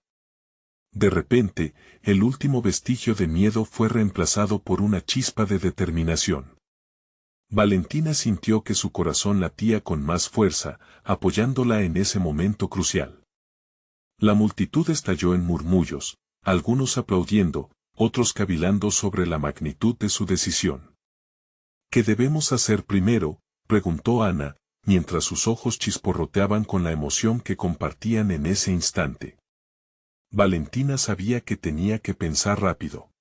De repente, el último vestigio de miedo fue reemplazado por una chispa de determinación. Valentina sintió que su corazón latía con más fuerza, apoyándola en ese momento crucial. La multitud estalló en murmullos, algunos aplaudiendo, otros cavilando sobre la magnitud de su decisión. ¿Qué debemos hacer primero?, preguntó Ana, mientras sus ojos chisporroteaban con la emoción que compartían en ese instante. Valentina sabía que tenía que pensar rápido.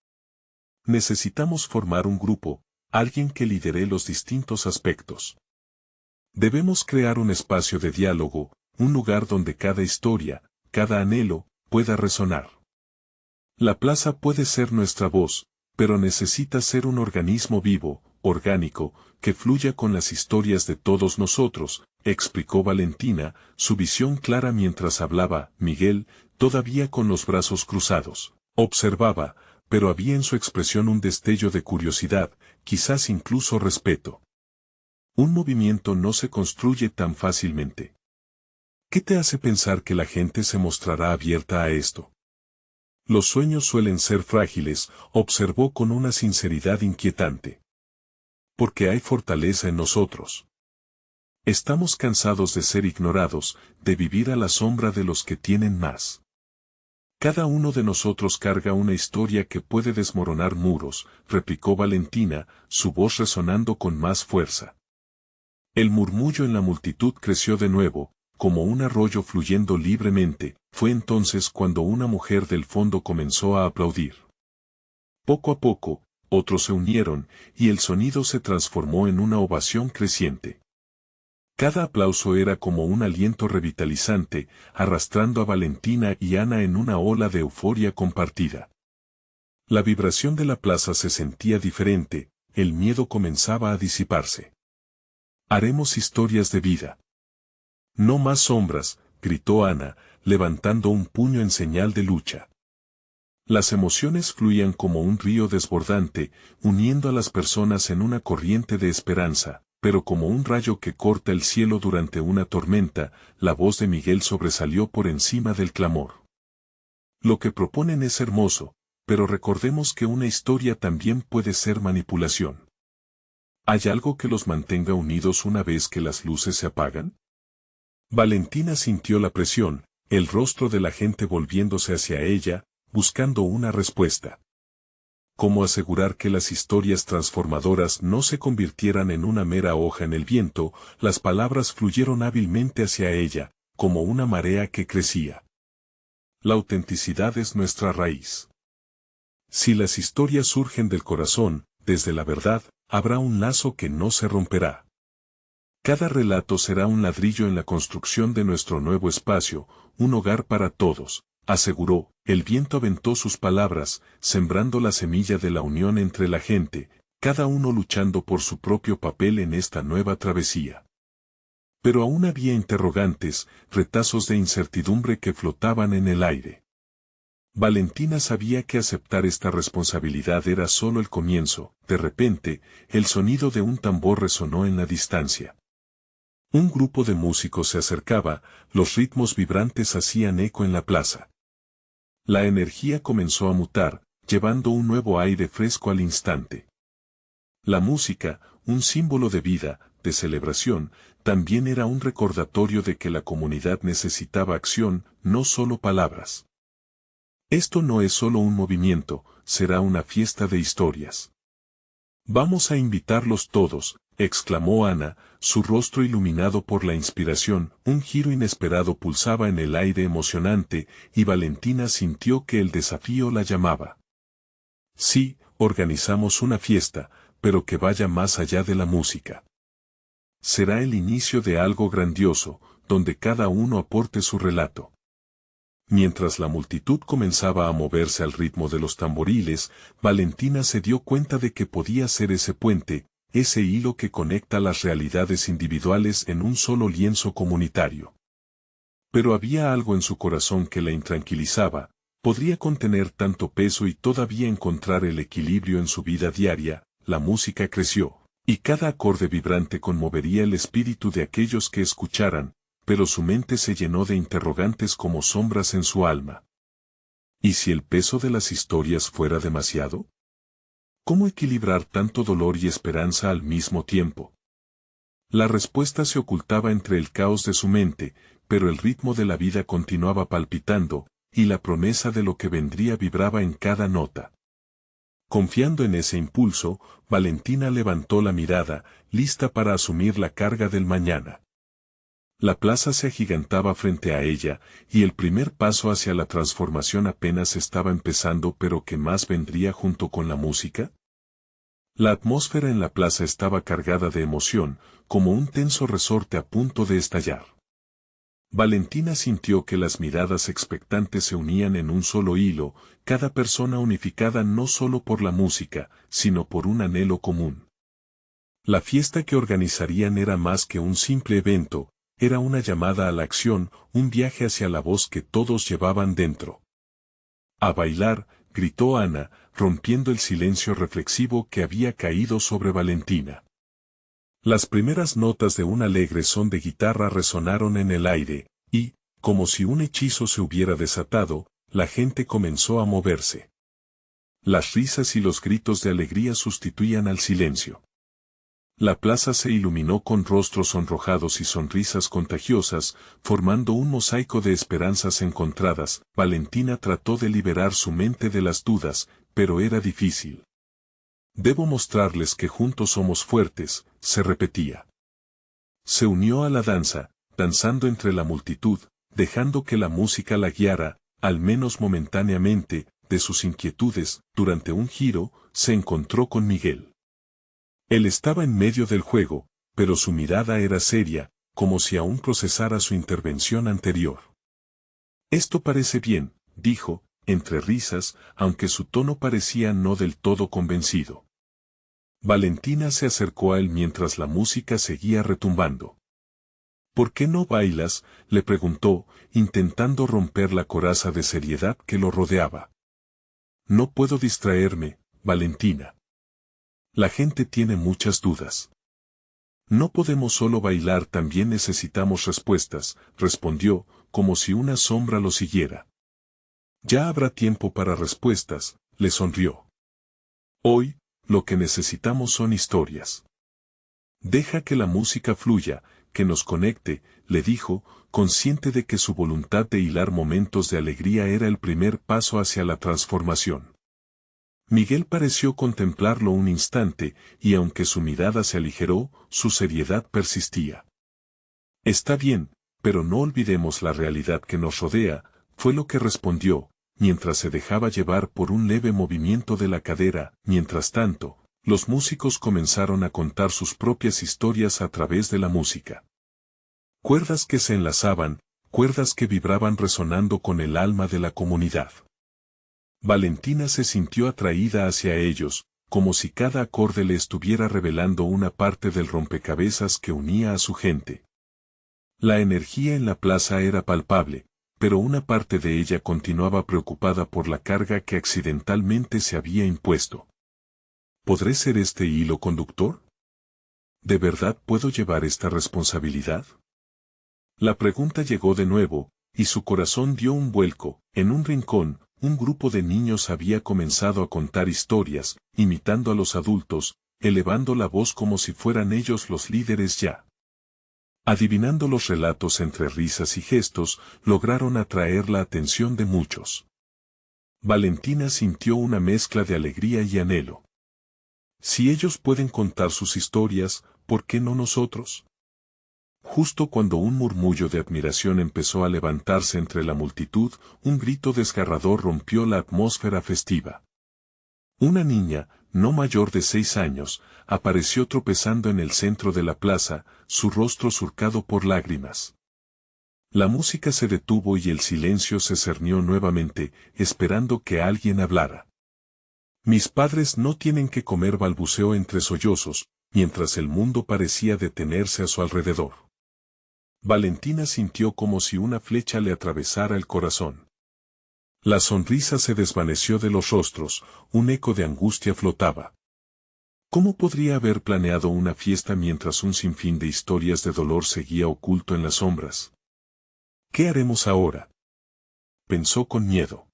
Necesitamos formar un grupo, alguien que lidere los distintos aspectos. Debemos crear un espacio de diálogo, un lugar donde cada historia, cada anhelo, pueda resonar. La plaza puede ser nuestra voz, pero necesita ser un organismo vivo, orgánico, que fluya con las historias de todos nosotros, explicó Valentina, su visión clara mientras hablaba. Miguel, todavía con los brazos cruzados, observaba, pero había en su expresión un destello de curiosidad, quizás incluso respeto. Un movimiento no se construye tan fácilmente. ¿Qué te hace pensar que la gente se mostrará abierta a esto? Los sueños suelen ser frágiles, observó con una sinceridad inquietante. Porque hay fortaleza en nosotros. Estamos cansados de ser ignorados, de vivir a la sombra de los que tienen más. Cada uno de nosotros carga una historia que puede desmoronar muros, replicó Valentina, su voz resonando con más fuerza. El murmullo en la multitud creció de nuevo, como un arroyo fluyendo libremente. Fue entonces cuando una mujer del fondo comenzó a aplaudir. Poco a poco, otros se unieron, y el sonido se transformó en una ovación creciente. Cada aplauso era como un aliento revitalizante, arrastrando a Valentina y Ana en una ola de euforia compartida. La vibración de la plaza se sentía diferente, el miedo comenzaba a disiparse. Haremos historias de vida. No más sombras, gritó Ana, levantando un puño en señal de lucha. Las emociones fluían como un río desbordante, uniendo a las personas en una corriente de esperanza, pero como un rayo que corta el cielo durante una tormenta, la voz de Miguel sobresalió por encima del clamor. Lo que proponen es hermoso, pero recordemos que una historia también puede ser manipulación. ¿Hay algo que los mantenga unidos una vez que las luces se apagan? Valentina sintió la presión, el rostro de la gente volviéndose hacia ella, buscando una respuesta. ¿Cómo asegurar que las historias transformadoras no se convirtieran en una mera hoja en el viento? Las palabras fluyeron hábilmente hacia ella, como una marea que crecía. La autenticidad es nuestra raíz. Si las historias surgen del corazón, desde la verdad, habrá un lazo que no se romperá. Cada relato será un ladrillo en la construcción de nuestro nuevo espacio, un hogar para todos, aseguró. El viento aventó sus palabras, sembrando la semilla de la unión entre la gente, cada uno luchando por su propio papel en esta nueva travesía. Pero aún había interrogantes, retazos de incertidumbre que flotaban en el aire. Valentina sabía que aceptar esta responsabilidad era solo el comienzo. De repente, el sonido de un tambor resonó en la distancia. Un grupo de músicos se acercaba, los ritmos vibrantes hacían eco en la plaza. La energía comenzó a mutar, llevando un nuevo aire fresco al instante. La música, un símbolo de vida, de celebración, también era un recordatorio de que la comunidad necesitaba acción, no solo palabras. Esto no es solo un movimiento, será una fiesta de historias. Vamos a invitarlos todos, exclamó Ana, su rostro iluminado por la inspiración. Un giro inesperado pulsaba en el aire emocionante, y Valentina sintió que el desafío la llamaba. Sí, organizamos una fiesta, pero que vaya más allá de la música. Será el inicio de algo grandioso, donde cada uno aporte su relato. Mientras la multitud comenzaba a moverse al ritmo de los tamboriles, Valentina se dio cuenta de que podía ser ese puente, ese hilo que conecta las realidades individuales en un solo lienzo comunitario. Pero había algo en su corazón que la intranquilizaba. Podría contener tanto peso y todavía encontrar el equilibrio en su vida diaria. La música creció, y cada acorde vibrante conmovería el espíritu de aquellos que escucharan, pero su mente se llenó de interrogantes como sombras en su alma. ¿Y si el peso de las historias fuera demasiado? ¿Cómo equilibrar tanto dolor y esperanza al mismo tiempo? La respuesta se ocultaba entre el caos de su mente, pero el ritmo de la vida continuaba palpitando, y la promesa de lo que vendría vibraba en cada nota. Confiando en ese impulso, Valentina levantó la mirada, lista para asumir la carga del mañana. La plaza se agigantaba frente a ella, y el primer paso hacia la transformación apenas estaba empezando. ¿Pero qué más vendría junto con la música? La atmósfera en la plaza estaba cargada de emoción, como un tenso resorte a punto de estallar. Valentina sintió que las miradas expectantes se unían en un solo hilo, cada persona unificada no solo por la música, sino por un anhelo común. La fiesta que organizarían era más que un simple evento, era una llamada a la acción, un viaje hacia la voz que todos llevaban dentro. ¡A bailar!, gritó Ana, rompiendo el silencio reflexivo que había caído sobre Valentina. Las primeras notas de un alegre son de guitarra resonaron en el aire, y, como si un hechizo se hubiera desatado, la gente comenzó a moverse. Las risas y los gritos de alegría sustituían al silencio. La plaza se iluminó con rostros sonrojados y sonrisas contagiosas, formando un mosaico de esperanzas encontradas. Valentina trató de liberar su mente de las dudas, pero era difícil. Debo mostrarles que juntos somos fuertes, se repetía. Se unió a la danza, danzando entre la multitud, dejando que la música la guiara, al menos momentáneamente, de sus inquietudes. Durante un giro, se encontró con Miguel. Él estaba en medio del juego, pero su mirada era seria, como si aún procesara su intervención anterior. Esto parece bien, dijo, entre risas, aunque su tono parecía no del todo convencido. Valentina se acercó a él mientras la música seguía retumbando. ¿Por qué no bailas?, le preguntó, intentando romper la coraza de seriedad que lo rodeaba. No puedo distraerme, Valentina. La gente tiene muchas dudas. No podemos solo bailar, también necesitamos respuestas, respondió, como si una sombra lo siguiera. Ya habrá tiempo para respuestas, le sonrió. Hoy, lo que necesitamos son historias. Deja que la música fluya, que nos conecte, le dijo, consciente de que su voluntad de hilar momentos de alegría era el primer paso hacia la transformación. Miguel pareció contemplarlo un instante, y aunque su mirada se aligeró, su seriedad persistía. Está bien, pero no olvidemos la realidad que nos rodea, fue lo que respondió, mientras se dejaba llevar por un leve movimiento de la cadera. Mientras tanto, los músicos comenzaron a contar sus propias historias a través de la música. Cuerdas que se enlazaban, cuerdas que vibraban resonando con el alma de la comunidad. Valentina se sintió atraída hacia ellos, como si cada acorde le estuviera revelando una parte del rompecabezas que unía a su gente. La energía en la plaza era palpable, pero una parte de ella continuaba preocupada por la carga que accidentalmente se había impuesto. ¿Podré ser este hilo conductor? ¿De verdad puedo llevar esta responsabilidad? La pregunta llegó de nuevo, y su corazón dio un vuelco. En un rincón, un grupo de niños había comenzado a contar historias, imitando a los adultos, elevando la voz como si fueran ellos los líderes ya. Adivinando los relatos entre risas y gestos, lograron atraer la atención de muchos. Valentina sintió una mezcla de alegría y anhelo. Si ellos pueden contar sus historias, ¿por qué no nosotros? Justo cuando un murmullo de admiración empezó a levantarse entre la multitud, un grito desgarrador rompió la atmósfera festiva. Una niña, no mayor de 6 años, apareció tropezando en el centro de la plaza, su rostro surcado por lágrimas. La música se detuvo y el silencio se cernió nuevamente, esperando que alguien hablara. Mis padres no tienen que comer, balbuceó entre sollozos, mientras el mundo parecía detenerse a su alrededor. Valentina sintió como si una flecha le atravesara el corazón. La sonrisa se desvaneció de los rostros, un eco de angustia flotaba. ¿Cómo podría haber planeado una fiesta mientras un sinfín de historias de dolor seguía oculto en las sombras? ¿Qué haremos ahora?, pensó con miedo.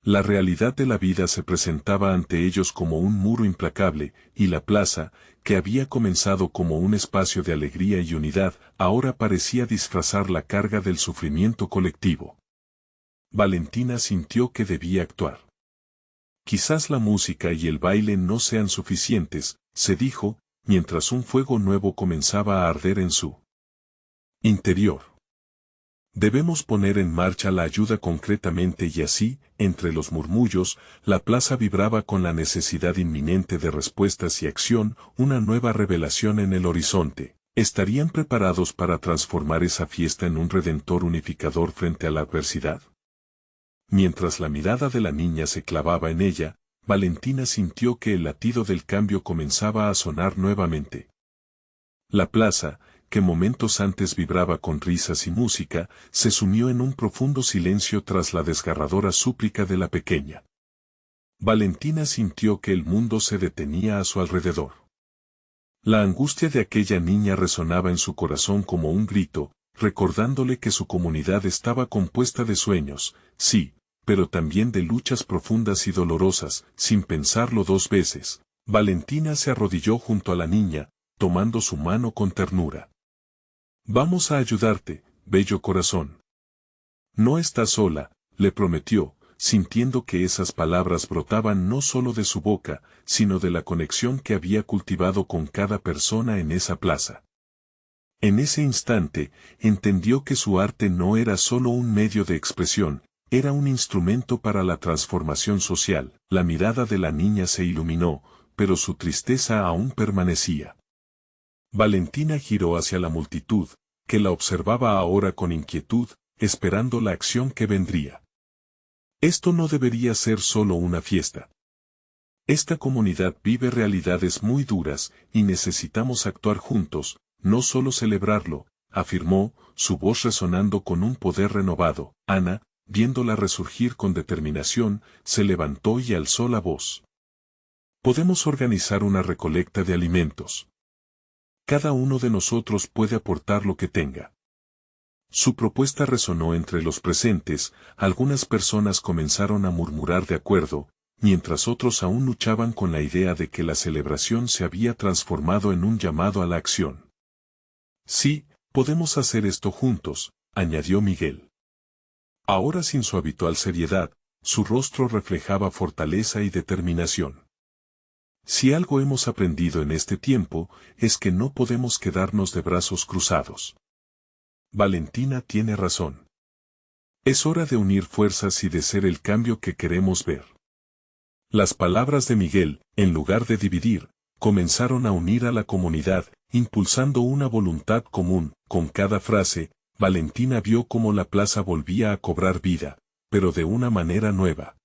La realidad de la vida se presentaba ante ellos como un muro implacable, y la plaza, que había comenzado como un espacio de alegría y unidad, ahora parecía disfrazar la carga del sufrimiento colectivo. Valentina sintió que debía actuar. Quizás la música y el baile no sean suficientes, se dijo, mientras un fuego nuevo comenzaba a arder en su interior. Debemos poner en marcha la ayuda concretamente, y así, entre los murmullos, la plaza vibraba con la necesidad inminente de respuestas y acción, una nueva revelación en el horizonte. ¿Estarían preparados para transformar esa fiesta en un redentor unificador frente a la adversidad? Mientras la mirada de la niña se clavaba en ella, Valentina sintió que el latido del cambio comenzaba a sonar nuevamente. La plaza, que momentos antes vibraba con risas y música, se sumió en un profundo silencio tras la desgarradora súplica de la pequeña. Valentina sintió que el mundo se detenía a su alrededor. La angustia de aquella niña resonaba en su corazón como un grito, recordándole que su comunidad estaba compuesta de sueños, sí, pero también de luchas profundas y dolorosas. Sin pensarlo dos veces, Valentina se arrodilló junto a la niña, tomando su mano con ternura. «Vamos a ayudarte, bello corazón. No estás sola», le prometió, sintiendo que esas palabras brotaban no solo de su boca, sino de la conexión que había cultivado con cada persona en esa plaza. En ese instante, entendió que su arte no era solo un medio de expresión, era un instrumento para la transformación social. La mirada de la niña se iluminó, pero su tristeza aún permanecía. Valentina giró hacia la multitud, que la observaba ahora con inquietud, esperando la acción que vendría. Esto no debería ser solo una fiesta. Esta comunidad vive realidades muy duras, y necesitamos actuar juntos, no solo celebrarlo, afirmó, su voz resonando con un poder renovado. Ana, viéndola resurgir con determinación, se levantó y alzó la voz. Podemos organizar una recolecta de alimentos. Cada uno de nosotros puede aportar lo que tenga. Su propuesta resonó entre los presentes, algunas personas comenzaron a murmurar de acuerdo, mientras otros aún luchaban con la idea de que la celebración se había transformado en un llamado a la acción. Sí, podemos hacer esto juntos, añadió Miguel. Ahora sin su habitual seriedad, su rostro reflejaba fortaleza y determinación. Si algo hemos aprendido en este tiempo, es que no podemos quedarnos de brazos cruzados. Valentina tiene razón. Es hora de unir fuerzas y de ser el cambio que queremos ver. Las palabras de Miguel, en lugar de dividir, comenzaron a unir a la comunidad, impulsando una voluntad común. Con cada frase, Valentina vio cómo la plaza volvía a cobrar vida, pero de una manera nueva.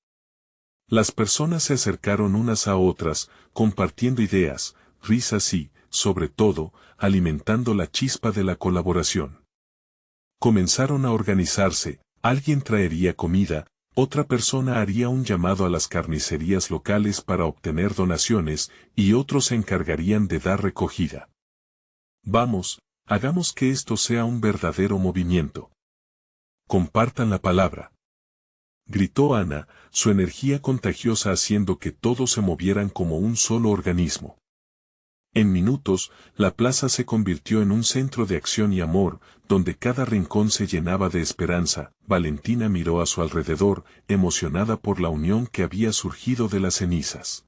Las personas se acercaron unas a otras, compartiendo ideas, risas y, sobre todo, alimentando la chispa de la colaboración. Comenzaron a organizarse, alguien traería comida, otra persona haría un llamado a las carnicerías locales para obtener donaciones, y otros se encargarían de dar recogida. Vamos, hagamos que esto sea un verdadero movimiento. Compartan la palabra. Gritó Ana, su energía contagiosa haciendo que todos se movieran como un solo organismo. En minutos, la plaza se convirtió en un centro de acción y amor, donde cada rincón se llenaba de esperanza. Valentina miró a su alrededor, emocionada por la unión que había surgido de las cenizas.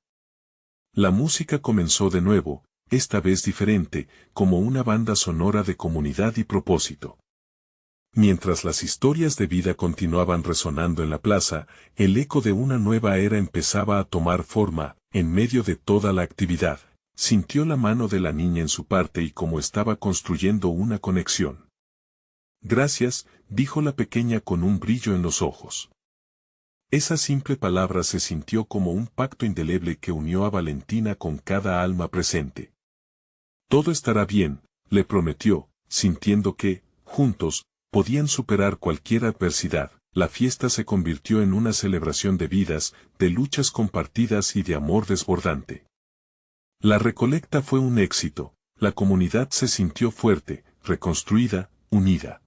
La música comenzó de nuevo, esta vez diferente, como una banda sonora de comunidad y propósito. Mientras las historias de vida continuaban resonando en la plaza, el eco de una nueva era empezaba a tomar forma. En medio de toda la actividad, sintió la mano de la niña en su parte y como estaba construyendo una conexión. Gracias, dijo la pequeña con un brillo en los ojos. Esa simple palabra se sintió como un pacto indeleble que unió a Valentina con cada alma presente. Todo estará bien, le prometió, sintiendo que, juntos, podían superar cualquier adversidad. La fiesta se convirtió en una celebración de vidas, de luchas compartidas y de amor desbordante. La recolecta fue un éxito, la comunidad se sintió fuerte, reconstruida, unida.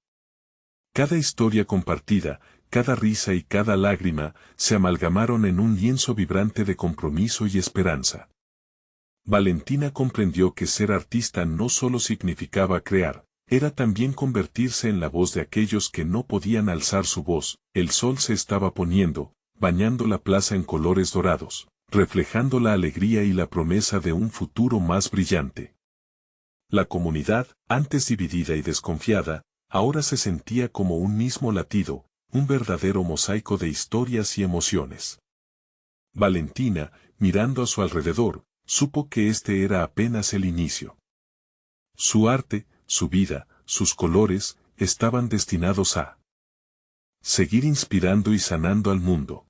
Cada historia compartida, cada risa y cada lágrima, se amalgamaron en un lienzo vibrante de compromiso y esperanza. Valentina comprendió que ser artista no solo significaba crear, era también convertirse en la voz de aquellos que no podían alzar su voz. El sol se estaba poniendo, bañando la plaza en colores dorados, reflejando la alegría y la promesa de un futuro más brillante. La comunidad, antes dividida y desconfiada, ahora se sentía como un mismo latido, un verdadero mosaico de historias y emociones. Valentina, mirando a su alrededor, supo que este era apenas el inicio. Su arte, su vida, sus colores, estaban destinados a seguir inspirando y sanando al mundo.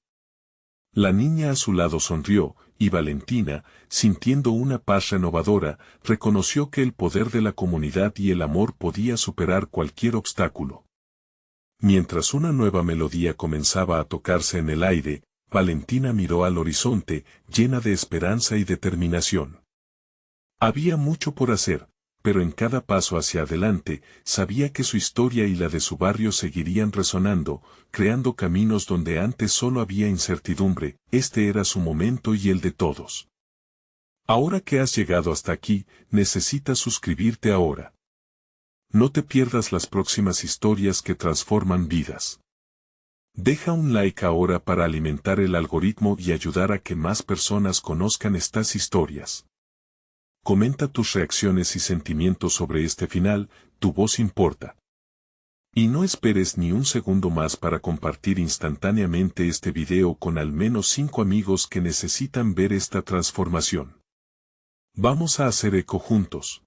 La niña a su lado sonrió, y Valentina, sintiendo una paz renovadora, reconoció que el poder de la comunidad y el amor podía superar cualquier obstáculo. Mientras una nueva melodía comenzaba a tocarse en el aire, Valentina miró al horizonte, llena de esperanza y determinación. Había mucho por hacer, pero en cada paso hacia adelante, sabía que su historia y la de su barrio seguirían resonando, creando caminos donde antes solo había incertidumbre. Este era su momento y el de todos. Ahora que has llegado hasta aquí, necesitas suscribirte ahora. No te pierdas las próximas historias que transforman vidas. Deja un like ahora para alimentar el algoritmo y ayudar a que más personas conozcan estas historias. Comenta tus reacciones y sentimientos sobre este final, tu voz importa. Y no esperes ni un segundo más para compartir instantáneamente este video con al menos 5 amigos que necesitan ver esta transformación. Vamos a hacer eco juntos.